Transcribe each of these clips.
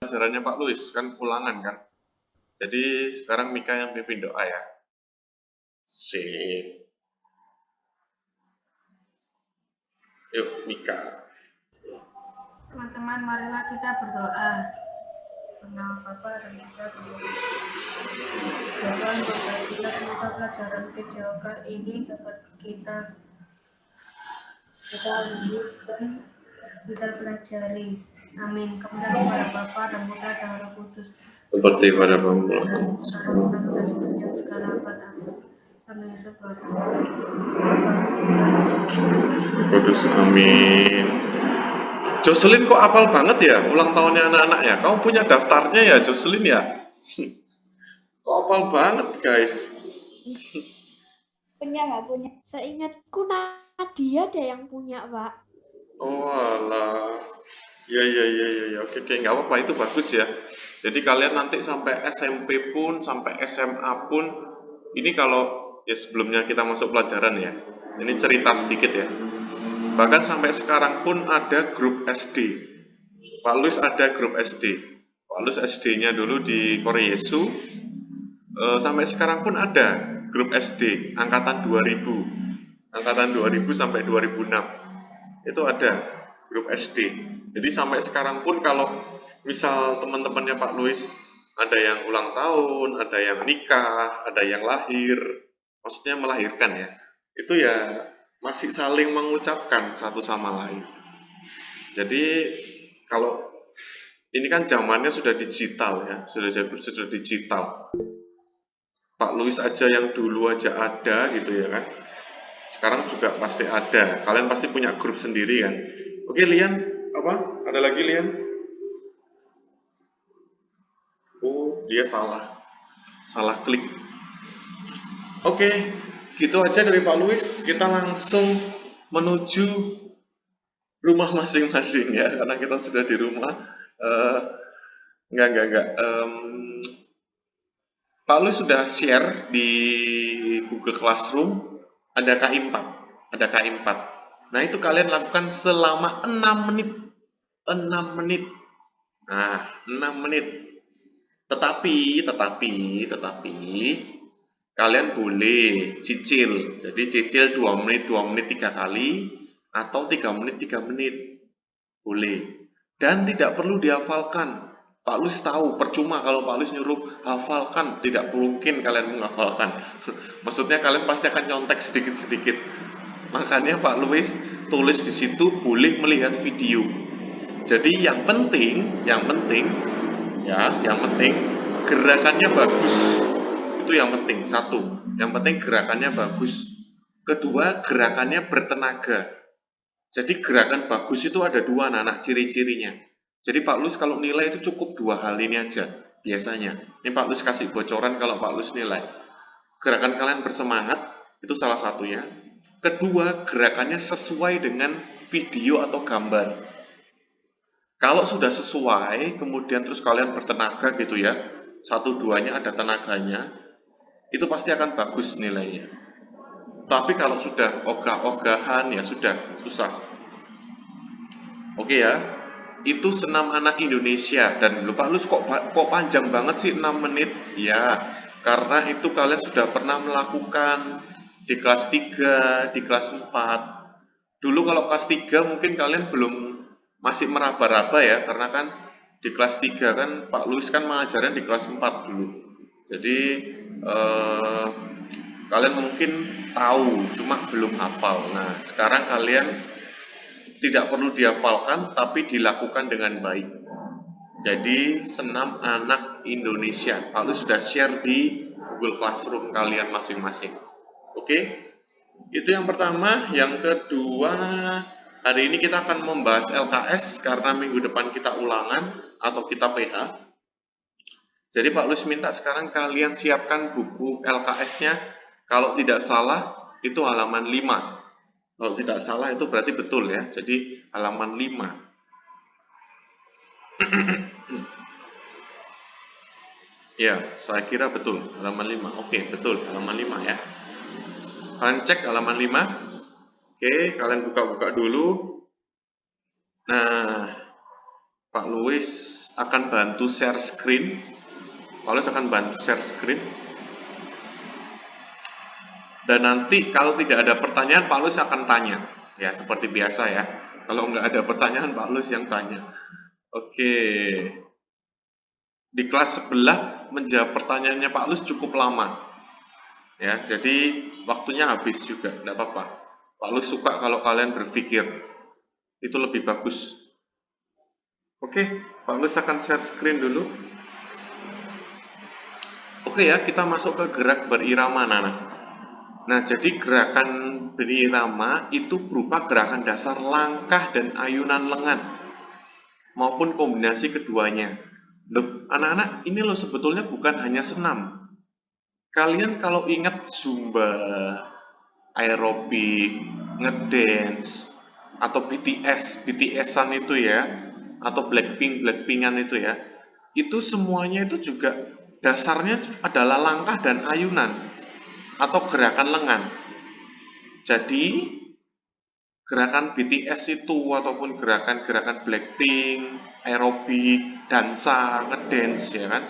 pelajarannya Pak Luis, kan ulangan kan. Jadi sekarang Mika yang pimpin doa ya. Sip. Yuk Mika. Teman-teman, marilah kita berdoa. Nama Bapa dan Putra dan Roh Kudus. Ya Tuhan, berkati kita, semoga pelajaran PJOK ini dapat kita lihat dan kita pelajari. Amin. Kemudian kepada Bapa dan Putra dan Roh Kudus. Seperti pada permulaan. Yang sekarang pada kami sebagai Kudus, amin. Jocelyn kok apal banget ya ulang tahunnya anak-anak ya? Kamu punya daftarnya ya Jocelyn ya? Kok apal banget guys? Punya nggak punya? Seingatku Nadia deh yang punya, Pak. Oh alah. Ya, oke, nggak apa-apa, itu bagus ya. Jadi kalian nanti sampai SMP pun, sampai SMA pun, ini kalau ya sebelumnya kita masuk pelajaran ya, ini cerita sedikit ya. Bahkan sampai sekarang pun ada grup SD. Pak Luis ada grup SD. Pak Luis SD-nya dulu di Korea Yesu. Sampai sekarang pun ada grup SD angkatan 2000. Angkatan 2000 sampai 2006. Itu ada grup SD. Jadi sampai sekarang pun kalau misal teman-temannya Pak Luis ada yang ulang tahun, ada yang nikah, ada yang lahir, maksudnya melahirkan ya, itu ya masih saling mengucapkan satu sama lain. Jadi kalau ini kan zamannya sudah digital ya, sudah digital. Pak Luis aja yang dulu aja ada gitu ya kan. Sekarang juga pasti ada. Kalian pasti punya grup sendiri kan. Oke, Lian, apa? Ada lagi Lian? Oh, dia salah klik. Oke, gitu aja dari Pak Luis. Kita langsung menuju rumah masing-masing ya, karena kita sudah di rumah. Enggak. Pak Luis sudah share di Google Classroom, ada KI 4. Ada KI 4. Nah, itu kalian lakukan selama 6 menit. 6 menit. Nah, 6 menit. Tetapi kalian boleh cicil. Jadi cicil 2 menit 3 kali atau 3 menit 3 menit. Boleh. Dan tidak perlu dihafalkan. Pak Luis tahu, percuma kalau Pak Luis nyuruh hafalkan, tidak mungkin kalian menghafalkan. Maksudnya kalian pasti akan nyontek sedikit-sedikit. Makanya Pak Luis tulis di situ boleh melihat video. Jadi yang penting gerakannya bagus. Itu yang penting. Satu, yang penting gerakannya bagus. Kedua, gerakannya bertenaga. Jadi gerakan bagus itu ada dua anak ciri-cirinya. Jadi Pak Luis kalau nilai itu cukup 2 hal ini aja biasanya. Ini Pak Luis kasih bocoran kalau Pak Luis nilai. Gerakan kalian bersemangat itu salah satunya. Kedua, gerakannya sesuai dengan video atau gambar. Kalau sudah sesuai, kemudian terus kalian bertenaga gitu ya, 1-2-nya ada tenaganya, itu pasti akan bagus nilainya. Tapi kalau sudah ogah-ogahan ya sudah susah. Oke ya, itu senam anak Indonesia. Dan lupa lu kok panjang banget sih 6 menit? Ya, karena itu kalian sudah pernah melakukan di kelas 3, di kelas 4. Dulu kalau kelas 3 mungkin kalian belum masih meraba-raba ya, karena kan di kelas 3 kan Pak Luis kan mengajarnya di kelas 4 dulu. Jadi kalian mungkin tahu, cuma belum hafal. Nah, sekarang kalian tidak perlu dihafalkan, tapi dilakukan dengan baik. Jadi, senam anak Indonesia. Pak Luis sudah share di Google Classroom kalian masing-masing. Oke? Itu yang pertama. Yang kedua, hari ini kita akan membahas LKS karena minggu depan kita ulangan atau kita PH. Jadi Pak Luis minta sekarang kalian siapkan buku LKS-nya. Kalau tidak salah, itu halaman 5. Kalau tidak salah itu berarti betul ya. Jadi halaman 5. Ya, saya kira betul halaman 5. Oke, betul halaman 5 ya. Kalian cek halaman 5. Oke, kalian buka-buka dulu. Nah, Pak Luis akan bantu share screen. Dan nanti kalau tidak ada pertanyaan, Pak Luis akan tanya. Ya, seperti biasa ya. Kalau nggak ada pertanyaan, Pak Luis yang tanya. Oke. Di kelas sebelah menjawab pertanyaannya Pak Luis cukup lama. Ya, jadi waktunya habis juga, tidak apa-apa. Pak Luis suka kalau kalian berpikir. Itu lebih bagus. Oke, Pak Luis akan share screen dulu. Oke ya, kita masuk ke gerak berirama, Nana. Nah, jadi gerakan berirama itu berupa gerakan dasar langkah dan ayunan lengan maupun kombinasi keduanya. Loh, anak-anak, ini loh sebetulnya bukan hanya senam. Kalian kalau ingat Zumba, aerobik, ngedance, atau BTS-an itu ya, atau Blackpink-an itu ya, itu semuanya itu juga dasarnya adalah langkah dan ayunan atau gerakan lengan. Jadi gerakan BTS itu ataupun gerakan-gerakan Blackpink, aerobik, dansa, ngedance ya kan,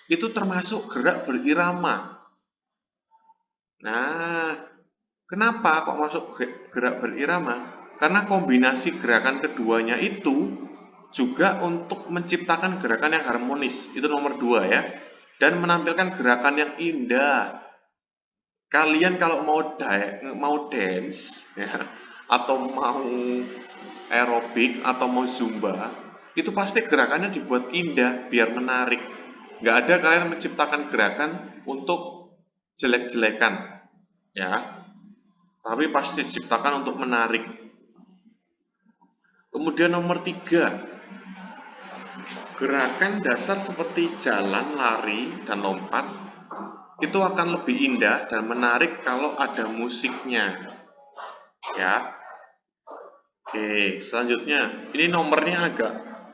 itu termasuk gerak berirama. Nah, kenapa kok masuk gerak berirama? Karena kombinasi gerakan keduanya itu juga untuk menciptakan gerakan yang harmonis. Itu nomor 2 ya. Dan menampilkan gerakan yang indah. Kalian kalau mau dance ya, atau mau aerobik atau mau zumba, itu pasti gerakannya dibuat indah biar menarik. Nggak ada kalian menciptakan gerakan untuk jelek-jelekan ya, tapi pasti diciptakan untuk menarik. Kemudian nomor 3, gerakan dasar seperti jalan, lari, dan lompat itu akan lebih indah dan menarik kalau ada musiknya ya. Oke, selanjutnya ini nomornya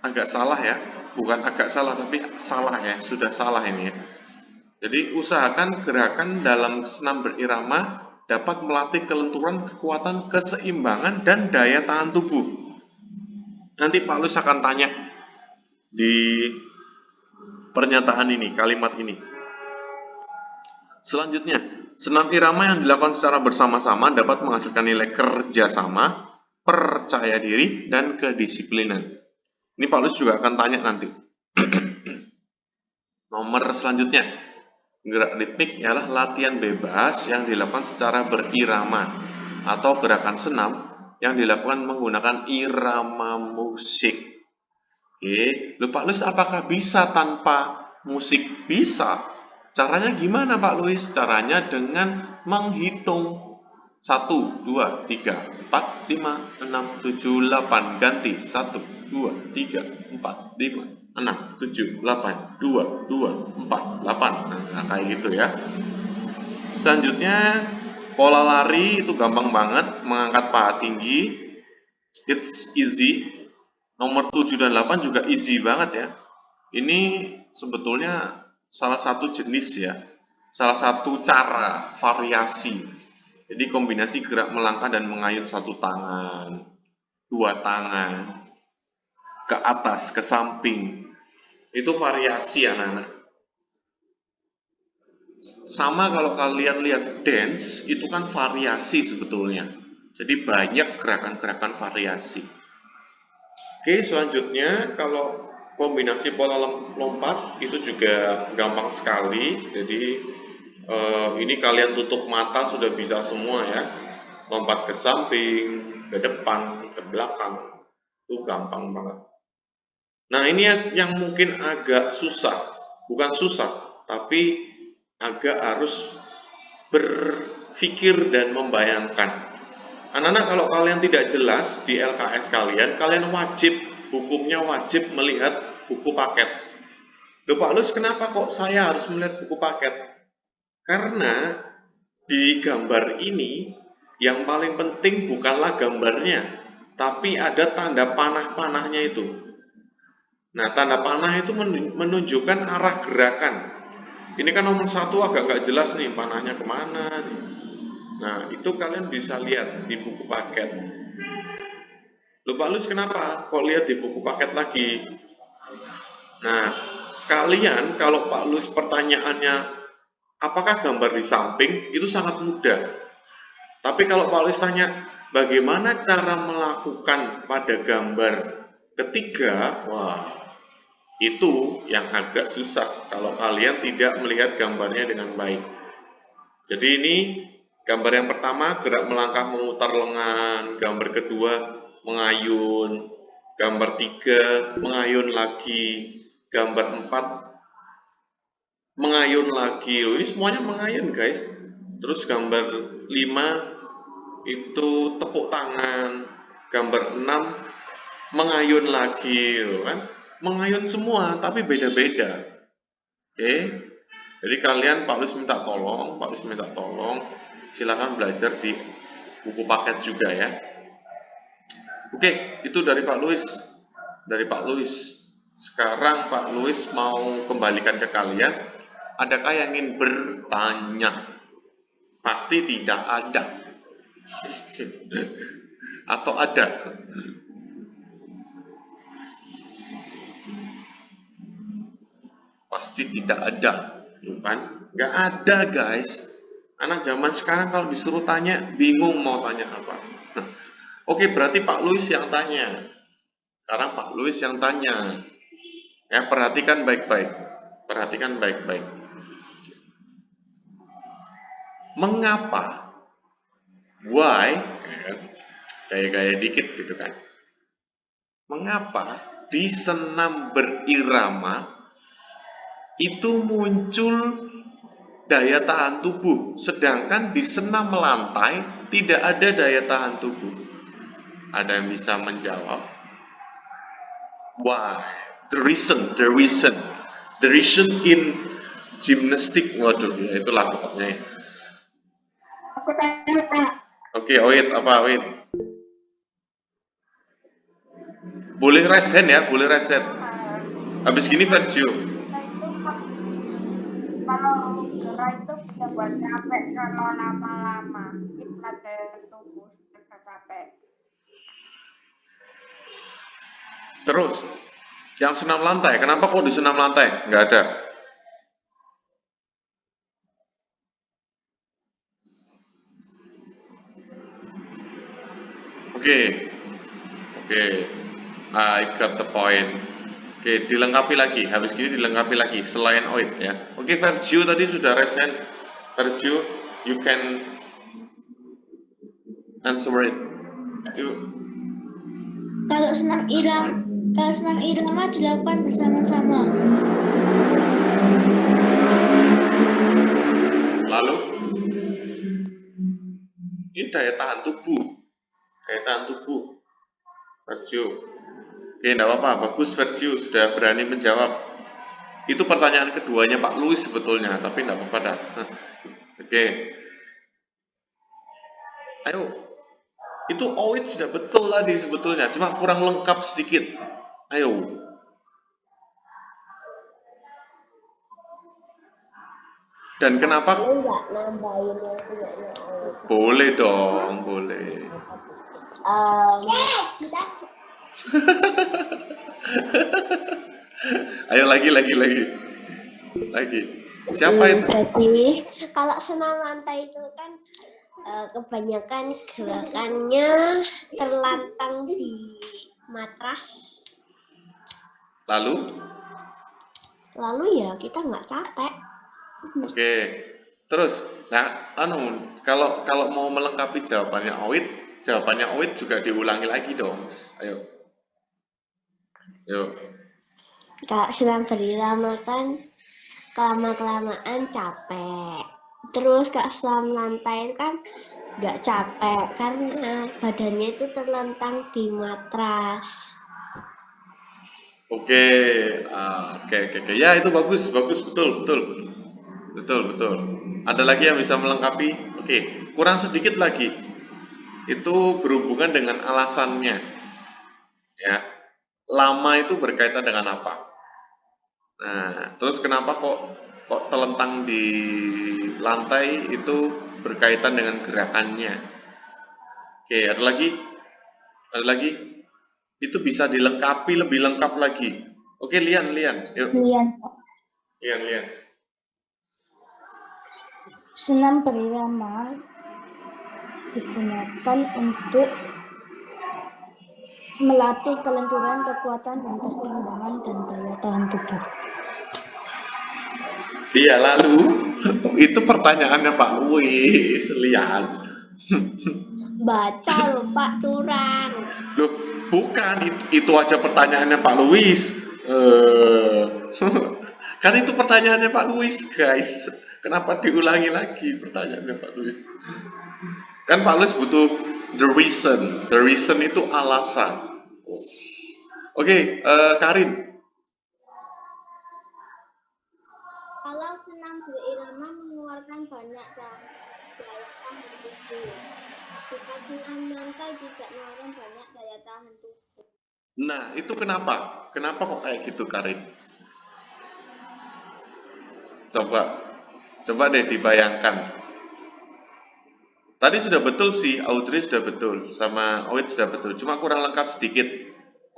agak salah ya, bukan agak salah tapi salah ya, sudah salah ini ya. Jadi usahakan gerakan dalam senam berirama dapat melatih kelenturan, kekuatan, keseimbangan, dan daya tahan tubuh. Nanti Pak Luis akan tanya di pernyataan ini, kalimat ini. Selanjutnya, senam irama yang dilakukan secara bersama-sama dapat menghasilkan nilai kerjasama, percaya diri, dan kedisiplinan. Ini Pak Luis juga akan tanya nanti. Nomor selanjutnya, gerak ritmik ialah latihan bebas yang dilakukan secara berirama atau gerakan senam yang dilakukan menggunakan irama musik. Oke, Pak Luis apakah bisa tanpa musik? Bisa. Caranya gimana Pak Luis? Caranya dengan menghitung 1, 2, 3, 4, 5, 6, 7, 8 ganti 1, 2, 3, 4, 5, 6, 7, 8, 2, 2, 4, 8. Nah, kayak gitu ya. Selanjutnya pola lari itu gampang banget, mengangkat paha tinggi. It's easy. Nomor 7 dan 8 juga easy banget ya. Ini sebetulnya salah satu jenis ya, salah satu cara variasi. Jadi kombinasi gerak melangkah dan mengayun satu tangan, dua tangan, ke atas, ke samping. Itu variasi anak-anak. Sama kalau kalian lihat dance, itu kan variasi sebetulnya. Jadi banyak gerakan-gerakan variasi. Oke, selanjutnya kalau kombinasi pola lompat itu juga gampang sekali. Jadi ini kalian tutup mata sudah bisa semua ya. Lompat ke samping, ke depan, ke belakang. Itu gampang banget. Nah, ini yang mungkin agak susah. Bukan susah, tapi agak harus berpikir dan membayangkan. Anak-anak, kalau kalian tidak jelas di LKS kalian wajib, hukumnya wajib melihat buku paket. Loh Pak Lus, kenapa kok saya harus melihat buku paket? Karena di gambar ini, yang paling penting bukanlah gambarnya, tapi ada tanda panah-panahnya itu. Nah, tanda panah itu menunjukkan arah gerakan. Ini kan nomor 1 agak nggak jelas nih, panahnya kemana. Nah, itu kalian bisa lihat di buku paket. Loh Pak Lus, kenapa kok lihat di buku paket lagi? Nah, kalian kalau Pak Lus pertanyaannya apakah gambar di samping, itu sangat mudah. Tapi kalau Pak Lus tanya bagaimana cara melakukan pada gambar ketiga, wah, itu yang agak susah kalau kalian tidak melihat gambarnya dengan baik. Jadi ini gambar yang pertama gerak melangkah memutar lengan, gambar kedua mengayun, gambar tiga mengayun lagi, gambar empat mengayun lagi. Loh, ini semuanya mengayun guys. Terus gambar 5 itu tepuk tangan, gambar 6 mengayun lagi, loh kan? Mengayun semua tapi beda-beda. Oke. Jadi kalian Pak Luis minta tolong, silakan belajar di buku paket juga ya. Oke, itu dari Pak Luis. Sekarang Pak Luis mau kembalikan ke kalian. Adakah yang ingin bertanya? Pasti tidak ada. Atau ada? Pasti tidak ada, kan? Nggak ada guys. Anak zaman sekarang kalau disuruh tanya, bingung mau tanya apa. Oke, berarti Pak Luis yang tanya. Sekarang Pak Luis yang tanya. Ya, perhatikan baik-baik. Mengapa? Why? Gaya-gaya dikit gitu kan. Mengapa di senam berirama itu muncul daya tahan tubuh, sedangkan di senam melantai tidak ada daya tahan tubuh? Ada yang bisa menjawab? Why? The reason in gymnastic, waduh, ya itulah pokoknya. Aku tanya, Pak. Oke, Oid, apa Oid? Boleh raise hand ya, boleh raise hand. Habis gini Virgio. Kita itu kalau gerak itu bisa buat capek kalau lama-lama. Istilah daya tubuh sudah capek. Terus, yang senam lantai, kenapa kok di senam lantai? Nggak ada. Oke, I got the point. Oke, dilengkapi lagi. Habis gini dilengkapi lagi. Selain Oid ya. Oke, Virgio tadi sudah raise hand. Virgio, you can answer it. You. Kalau senam irama dilakukan bersama-sama. Lalu, ini daya tahan tubuh. Virgio. Oke, enggak apa-apa. Bagus Virgio sudah berani menjawab. Itu pertanyaan keduanya Pak Luis sebetulnya, tapi enggak apa-apa dah. Oke. Ayo. Itu Oid sudah betul tadi sebetulnya, cuma kurang lengkap sedikit. Ayo. Dan kenapa? Enggak nambahin yang punyanya Oid. Boleh dong, boleh. Ayo lagi. Siapa itu? Jadi kalau senam lantai itu kan kebanyakan gerakannya terlantang di matras. Lalu ya kita nggak capek. Oke. Terus, nah, kalau mau melengkapi jawabannya Oid juga diulangi lagi dong. Ayo. Kalau senam berirama kan kelamaan capek. Terus kalau senam lantai kan nggak capek karena badannya itu terlentang di matras. Oke. Ya itu bagus, betul. Ada lagi yang bisa melengkapi? Oke, kurang sedikit lagi. Itu berhubungan dengan alasannya. Ya. Lama itu berkaitan dengan apa? Nah, terus kenapa kok terlentang di lantai itu berkaitan dengan gerakannya? Oke, ada lagi. Itu bisa dilengkapi lebih lengkap lagi. Oke, Lian. Yuk, Lian. Lian. Senam berirama digunakan untuk melatih kelenturan, kekuatan, dan keseimbangan dan daya tahan tubuh. Iya, lalu itu pertanyaannya Pak Luis, Lian. Baca loh Pak, curang. Loh, bukan itu aja pertanyaannya Pak Luis. Kan itu pertanyaannya Pak Luis, guys. Kenapa diulangi lagi pertanyaannya Pak Luis? Kan Pak Luis butuh the reason. The reason itu alasan. Oke, Karin. Kalau senam berirama mengeluarkan banyak daya tahan tubuh. Jika senam lantai tidak mengeluarkan banyak daya tahan tubuh. Nah, itu kenapa? Kenapa kok kayak gitu, Karin? Coba deh dibayangkan. Tadi sudah betul sih, Audrey sudah betul, sama Oid sudah betul. Cuma kurang lengkap sedikit.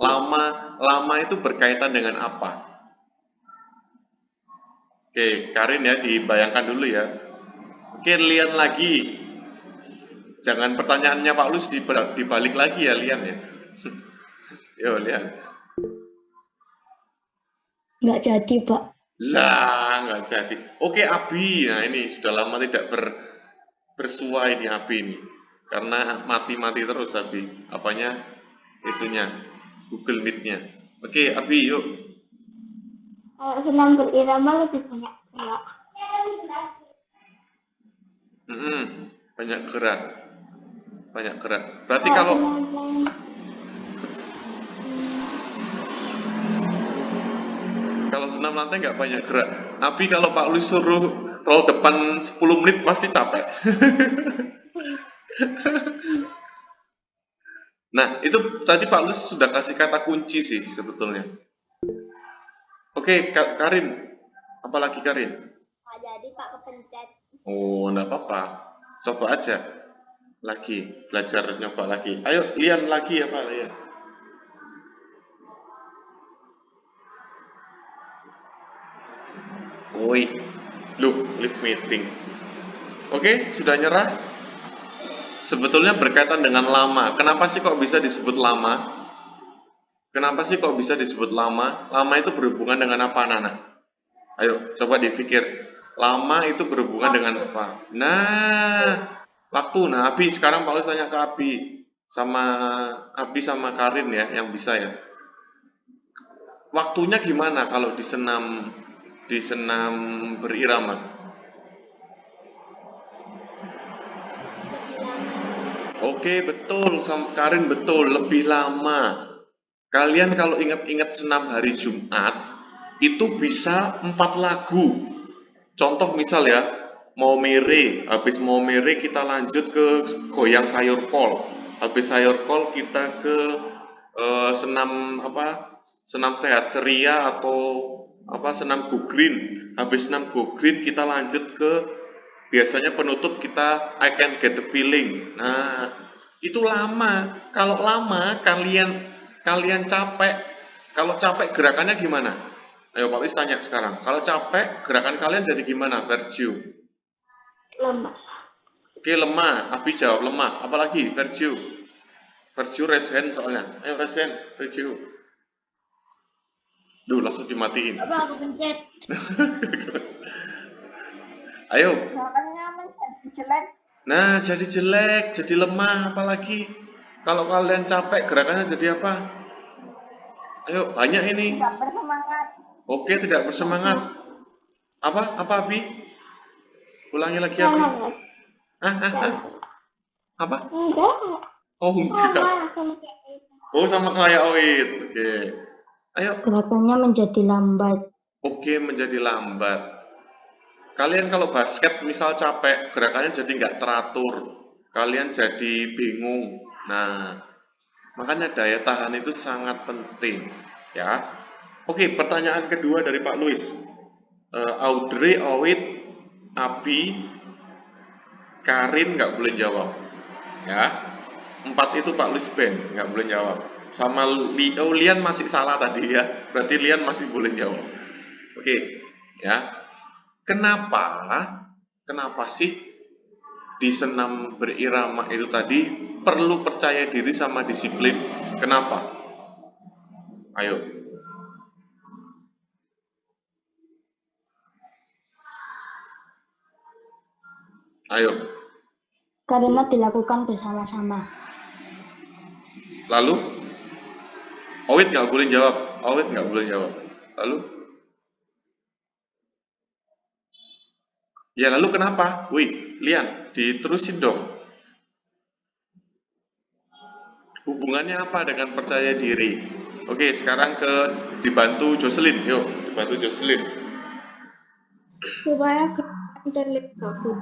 Lama itu berkaitan dengan apa? Oke, Karin ya, dibayangkan dulu ya. Oke, Lian lagi. Jangan pertanyaannya Pak Lus dibalik lagi ya, Lian ya. Yo, Lian. Nggak jadi, Pak. Lah, nggak jadi. Oke, Abi. Nah, ini sudah lama tidak bersua ini Abi ini. Karena mati-mati terus Abi. Apanya? Itunya. Google Meet-nya. Oke, Abi, yuk. Kalau senam berirama lebih banyak gerak. Banyak gerak. Berarti kalau senam lantai nggak banyak gerak. Abi kalau Pak Luis suruh roll depan 10 menit pasti capek. Nah, itu tadi Pak Luis sudah kasih kata kunci sih sebetulnya. Oke, Karin. Apalagi Karin? Pak jadi Pak kepencet. Oh, enggak apa-apa. Coba aja. Lagi, belajar nyoba lagi. Ayo, Lian lagi ya Pak, Lian. Woi, loh, live meeting. Oke, sudah nyerah? Sebetulnya berkaitan dengan lama. Kenapa sih kok bisa disebut lama? Lama itu berhubungan dengan apa, Nana? Ayo, coba dipikir. Lama itu berhubungan dengan apa? Nah, waktu. Nah, Abi, sekarang Pak Luis tanya ke Abi. Sama Karin ya, yang bisa ya. Waktunya gimana kalau di senam berirama? Oke, betul, sama Karin betul, lebih lama. Kalian kalau ingat-ingat senam hari Jumat, itu bisa 4 lagu. Contoh misal ya, habis mau mere kita lanjut ke goyang sayur kol. Habis sayur kol kita ke senam sehat ceria atau senam go green. Habis senam go green kita lanjut ke biasanya penutup kita I can get the feeling. Nah, itu lama. Kalau lama kalian capek. Kalau capek gerakannya gimana? Ayo Pak Wis tanya sekarang. Kalau capek gerakan kalian jadi gimana? Verju. Lemah. Oke, lemah. Abi jawab lemah. Apalagi Verju. Verju raise hand soalnya. Ayo raise hand, Verju. Duh, langsung dimatiin. Apa aku pencet? Ayo. Makanya menjadi jelek. Nah, jadi jelek, jadi lemah, apalagi kalau kalian capek gerakannya jadi apa? Ayo, banyak ini. Tidak bersemangat. Oke, tidak bersemangat. Apa Abi? Ulangi lagi Abi. Apa? Enggak. Oh, enggak. Oh, sama kayak Oid. Oke. Ayo. Gerakannya menjadi lambat. Oke, menjadi lambat. Kalian kalau basket misal capek, gerakannya jadi nggak teratur. Kalian jadi bingung. Nah, makanya daya tahan itu sangat penting. Ya. Oke, pertanyaan kedua dari Pak Luis. Audrey, Oid, Abi, Karin nggak boleh jawab. Ya. 4 itu Pak Luis Ben, nggak boleh jawab. Sama Lian masih salah tadi ya. Berarti Lian masih boleh jawab. Oke, ya. Kenapa sih di senam berirama itu tadi perlu percaya diri sama disiplin? Kenapa? Ayo. Ayo. Karena dilakukan bersama-sama. Lalu? Awit nggak boleh jawab. Awit nggak boleh jawab. Lalu? Ya lalu kenapa? Wih, Lian, diterusin dong. Hubungannya apa dengan percaya diri? Oke, sekarang dibantu Jocelyn. Yuk, dibantu Jocelyn. Supaya kita terlihat bagus.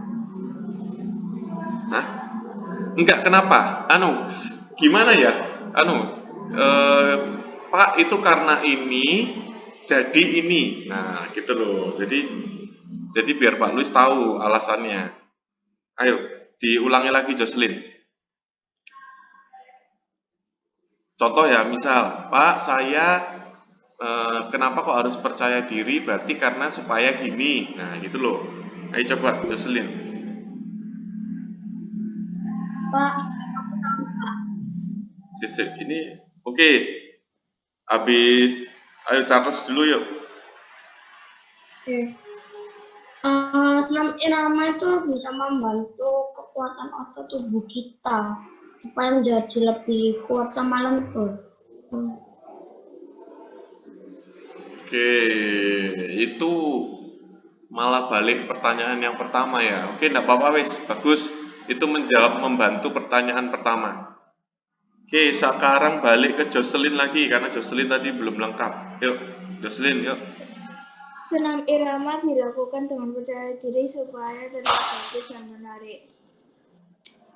Hah? Enggak, kenapa? Gimana ya? Eh, Pak, itu karena ini, jadi ini. Nah, gitu loh. Jadi biar Pak Luis tahu alasannya. Ayo, diulangi lagi Jocelyn. Contoh ya, misal, Pak, saya kenapa kok harus percaya diri? Berarti karena supaya gini. Nah, gitu loh. Ayo coba, Jocelyn. Pak, Sisi ini, oke. Habis, ayo Charles dulu yuk. senam irama itu bisa membantu kekuatan otot tubuh kita supaya menjadi lebih kuat sama lentur. Oke, itu malah balik pertanyaan yang pertama ya. Oke, enggak apa-apa wis, bagus. Itu membantu pertanyaan pertama. Oke, sekarang balik ke Jocelyn lagi karena Jocelyn tadi belum lengkap. Yuk, Jocelyn, yuk. Senam irama dilakukan dengan percaya diri supaya terlihat bagus dan menarik.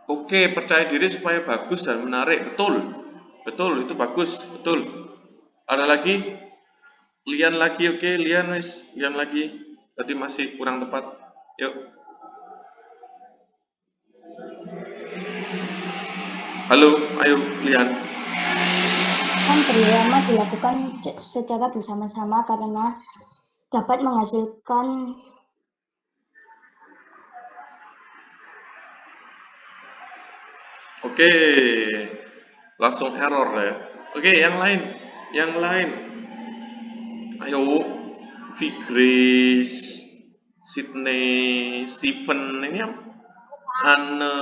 Oke, percaya diri supaya bagus dan menarik. Betul. Betul, itu bagus. Betul. Ada lagi? Lian lagi, oke. Lian wis, Lian lagi. Tadi masih kurang tepat. Yuk. Halo, ayo Lian. Senam berirama dilakukan secara bersama-sama karena dapat menghasilkan Oke, langsung error ya. Oke, yang lain, yang lain. Ayo, Grace, Sydney, Stephen, ini yang Anne.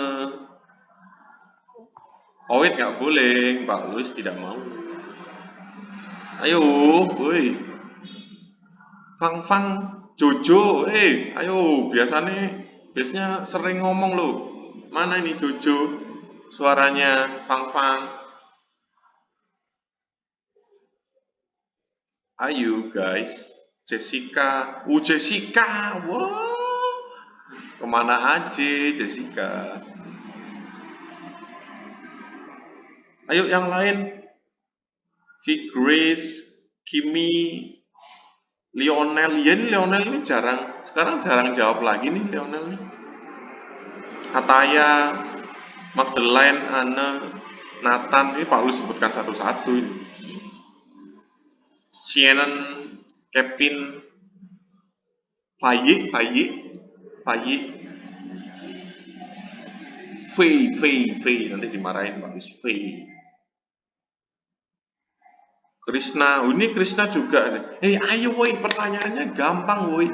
Owit nggak boleh, Pak Luis tidak mau. Ayo, woi, Fang, Jojo, ayo, biasanya sering ngomong loh. Mana ini Jojo? Suaranya Fang. Ayo guys, Jessica, Jessica, wow, kemana aja Jessica? Ayo yang lain, Grace, Kimi, Lionel, Lionel ini sekarang jarang jawab lagi nih Lionel nih. Ataya, Magdalene, Anne, Nathan, ini Pak Lu sebutkan satu-satu ini. Shannon, Kevin, Faye, Faye, nanti dimarahin Pak Luis, Faye. Krishna, ini Krishna juga. Ayo woi, pertanyaannya gampang woi.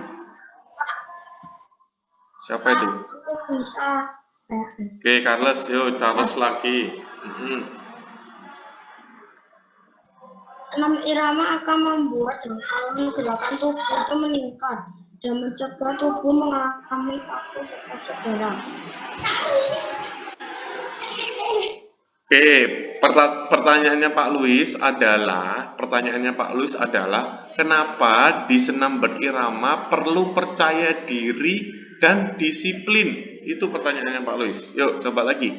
Siapa itu? bisa. Oke, Charles, yuk Charles lagi. Senam irama akan membuat jangkauan gerakan tubuh itu meningkat dan mencegah tubuh mengalami kaku serta cedera. Oke, pertanyaannya Pak Luis adalah, kenapa di senam berirama perlu percaya diri dan disiplin? Itu pertanyaannya Pak Luis. Yuk, coba lagi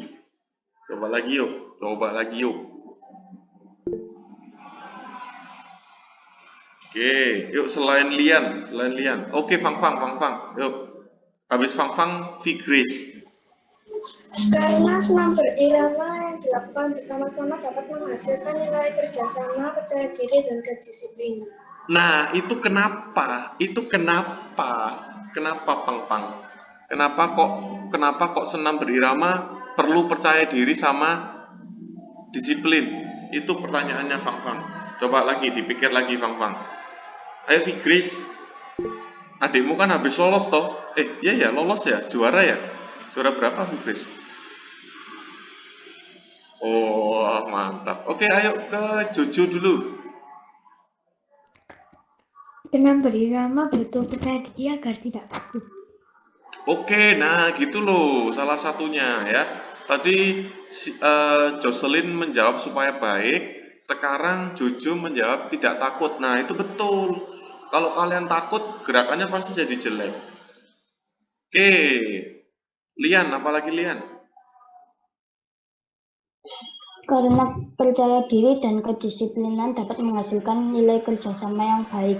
yuk. Oke, yuk selain Lian. Oke, Fang. Yuk, habis Fang, Grace. Karena senam berirama yang dilakukan bersama-sama dapat menghasilkan nilai kerjasama, percaya diri, dan kedisiplinan. Nah, itu kenapa? Itu kenapa? Kenapa, Pang? Kenapa kok senam berirama perlu percaya diri sama disiplin? Itu pertanyaannya, Fang. Coba lagi, dipikir lagi, Fang. Ayo, Grace. Adikmu kan habis lolos toh? Iya ya, lolos ya, juara ya. Juara berapa, Grace? Oh, mantap. Oke, ayo ke Jojo dulu. Senam berirama butuh percaya diri agar tidak takut. Oke, nah gitu loh salah satunya ya. Tadi Jocelyn menjawab supaya baik, sekarang Jojo menjawab tidak takut. Nah itu betul. Kalau kalian takut, gerakannya pasti jadi jelek. Oke, Lian, apalagi Lian? Karena percaya diri dan kedisiplinan dapat menghasilkan nilai kerjasama yang baik.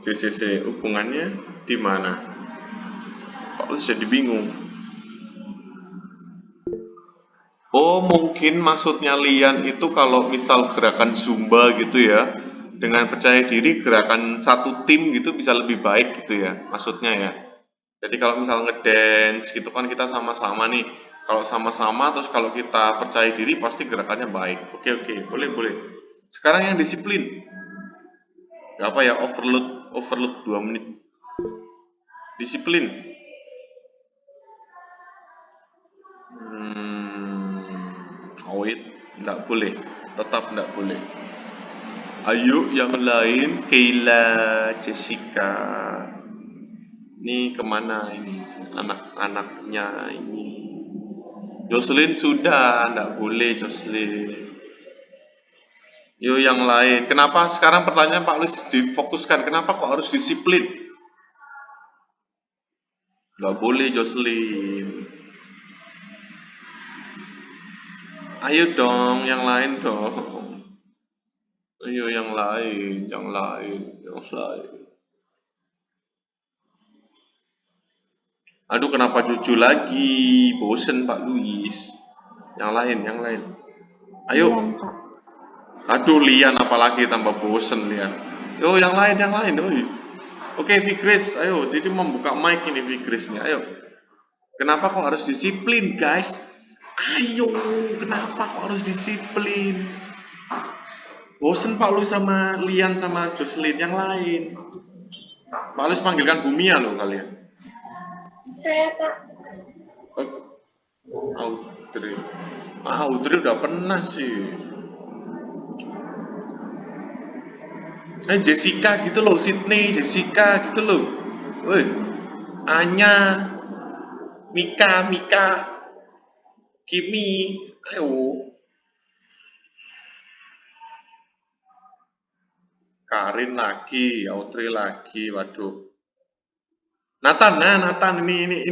CCC hubungannya di mana? Kok lu jadi bingung? Oh, mungkin maksudnya Lian itu kalau misal gerakan Zumba gitu ya, dengan percaya diri gerakan satu tim gitu bisa lebih baik gitu ya, maksudnya ya. Jadi kalau misal ngedance gitu kan kita sama-sama nih, kalau sama-sama terus kalau kita percaya diri pasti gerakannya baik. Oke, boleh. Sekarang yang disiplin, gak apa ya, overload 2 menit. Disiplin. Wait, nggak boleh, tetap nggak boleh. Ayo yang lain, Kayla, Jessica. Ini kemana ini? Anak-anaknya ini. Jocelyn sudah, nggak boleh Jocelyn. Yo yang lain. Kenapa sekarang pertanyaan Pak Luis difokuskan? Kenapa kok harus disiplin? Nggak boleh Jocelyn. Ayo dong, yang lain dong. Ayo yang lain. Aduh, kenapa Juju lagi? Bosen Pak Luis. Yang lain. Ayo. Lian, Pak. Aduh, Lian apalagi tambah bosen Lian. Yo, yang lain. Oi. Oke, Fikris, ayo. Jadi membuka mic ini Fikris nih. Ayo. Kenapa kok harus disiplin, guys? Ayo, kenapa kok harus disiplin? Bosen Pak Luis sama Lian sama Jocelyn yang lain. Pak Luis panggilkan Bumia loh kalian. Saya, Pak. Audrey udah pernah sih. Jessica gitu loh, Sydney, Jessica gitu loh. Woi, Anya, Mika, Kimi, ayo. Karin lagi, Audrey lagi, waduh. Nathan ini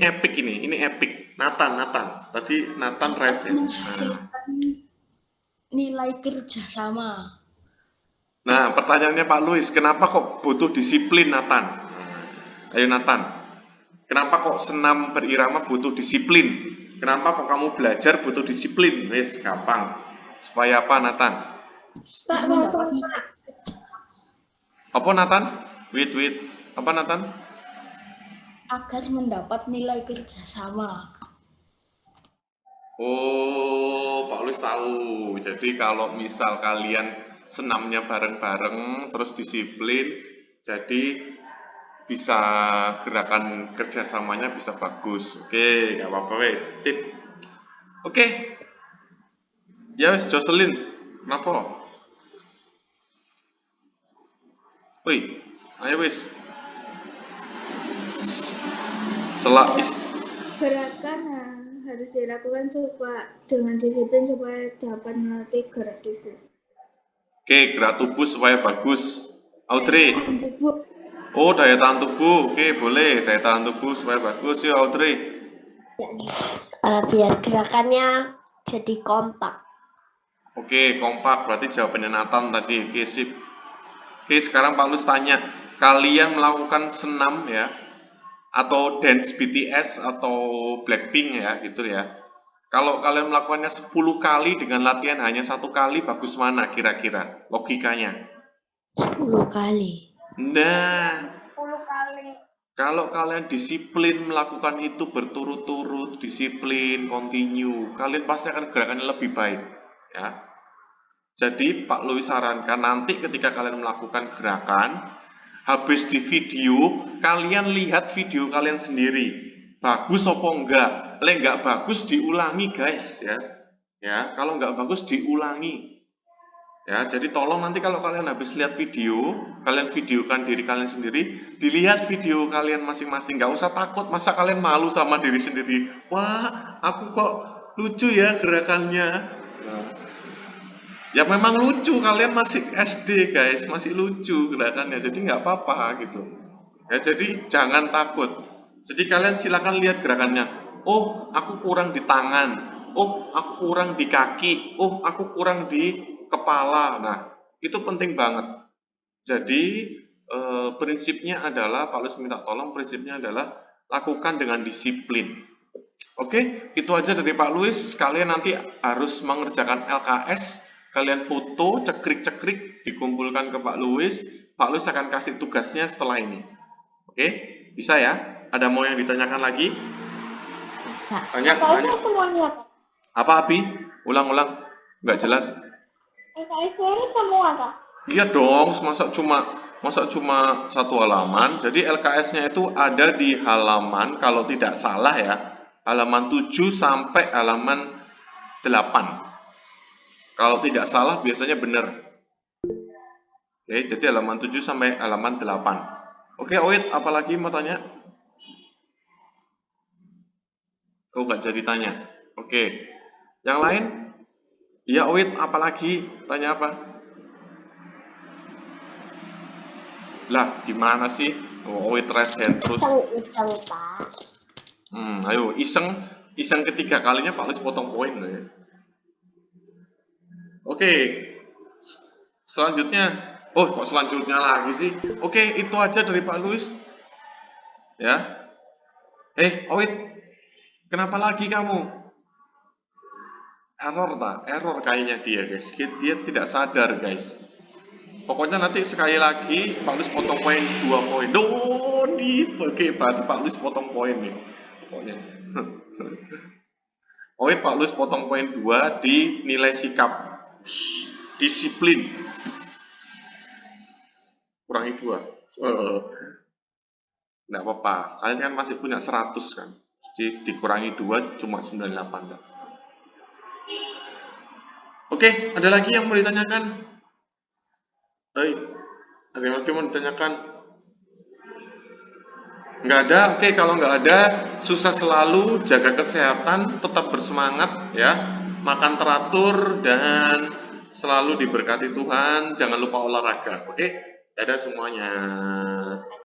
epic ini epic. Nathan. Tadi Nathan rese. Menghasilkan nilai kerjasama. Nah, pertanyaannya Pak Luis, kenapa kok butuh disiplin, Nathan? Ayo Nathan, kenapa kok senam berirama butuh disiplin? Kenapa kok kamu belajar butuh disiplin? Wes, gampang. Supaya apa, Nathan? Pak, Apa, Nathan? Wait. Apa, Nathan? Agar mendapat nilai kerjasama. Oh, Pak Luis tahu. Jadi kalau misal kalian senamnya bareng-bareng, terus disiplin, jadi bisa gerakan kerjasamanya bisa bagus. Oke, nggak apa-apa wes, sip. Oke, ya wes Jocelyn, kenapa? Woi, ayo wes. Gerakan harus dilakukan dengan disiplin supaya dapat melatih gerak tubuh. Oke, gerak tubuh supaya bagus. Audrey. Tubuh. Oh, daya tahan tubuh. Oke, boleh. Daya tahan tubuh supaya bagus. Yuk, Audrey. Biar gerakannya jadi kompak. Oke, kompak. Berarti jawabannya Nathan tadi. Oke, sip. Oke, sekarang Pak Lus tanya. Kalian melakukan senam ya. atau dance BTS atau Blackpink ya gitu ya. Kalau kalian melakukannya 10 kali dengan latihan hanya 1 kali, bagus mana kira-kira logikanya? 10 kali. Nah, 10 kali. kalau kalian disiplin melakukan itu berturut-turut, disiplin, continue, kalian pasti akan gerakannya lebih baik ya. Jadi Pak Louis sarankan nanti ketika kalian melakukan gerakan, habis di video, kalian lihat video kalian sendiri. Bagus apa enggak? Enggak bagus diulangi guys ya. Ya, kalau enggak bagus diulangi. Ya, jadi tolong nanti kalau kalian habis lihat video, kalian videokan diri kalian sendiri, dilihat video kalian masing-masing. Enggak usah takut, masa kalian malu sama diri sendiri. Wah, aku kok lucu ya gerakannya. Nah, ya memang lucu, kalian masih SD guys, masih lucu gerakannya, jadi nggak apa-apa gitu. Ya jadi jangan takut. Jadi kalian silakan lihat gerakannya. Oh, aku kurang di tangan. Oh, aku kurang di kaki. Oh, aku kurang di kepala. Nah, itu penting banget. Jadi prinsipnya adalah, Pak Louis minta tolong, prinsipnya adalah lakukan dengan disiplin. Oke, itu aja dari Pak Louis. Kalian nanti harus mengerjakan LKS. Kalian foto, cekrik-cekrik, dikumpulkan ke Pak Louis. Pak Louis akan kasih tugasnya setelah ini. Oke, bisa ya? Ada mau yang ditanyakan lagi? Tanya. Semuanya. Apa, Abi? Ulang-ulang. Nggak jelas. LKS ini semua, Kak? Iya dong, masa cuma 1 halaman. Jadi LKS-nya itu ada di halaman, kalau tidak salah ya, halaman 7 sampai halaman 8. Kalau tidak salah biasanya benar. Oke, jadi halaman 7 sampai halaman 8. Oke, Oit, apalagi mau tanya? Oh, nggak jadi tanya. Oke. Yang lain? Ya, Oit, apalagi? Tanya apa? Lah, gimana sih? Oh, Oit resen terus. Iseng, Pak. Ayo, iseng ketiga kalinya Pak Louis potong poin loh ya. Oke, selanjutnya, oh kok selanjutnya lagi sih? Oke, itu aja dari Pak Louis. Ya, Oit, kenapa lagi kamu? Error kayaknya dia guys. Dia tidak sadar guys. Pokoknya nanti sekali lagi Pak Louis potong poin 2 poin. Oke, berarti Pak Louis potong poin nih. Pokoknya. Oit, Pak Louis potong poin 2 di nilai sikap. Disiplin. Kurangi 2. Nggak apa-apa. Kalian kan masih punya 100 kan. Jadi dikurangi 2 cuma 98 kan. Oke, ada lagi yang mau ditanyakan? Ada yang lagi mau ditanyakan? Nggak ada? Oke, kalau nggak ada, sukses selalu, jaga kesehatan, tetap bersemangat ya. Makan teratur dan selalu diberkati Tuhan. Jangan lupa olahraga. Oke, dadah semuanya.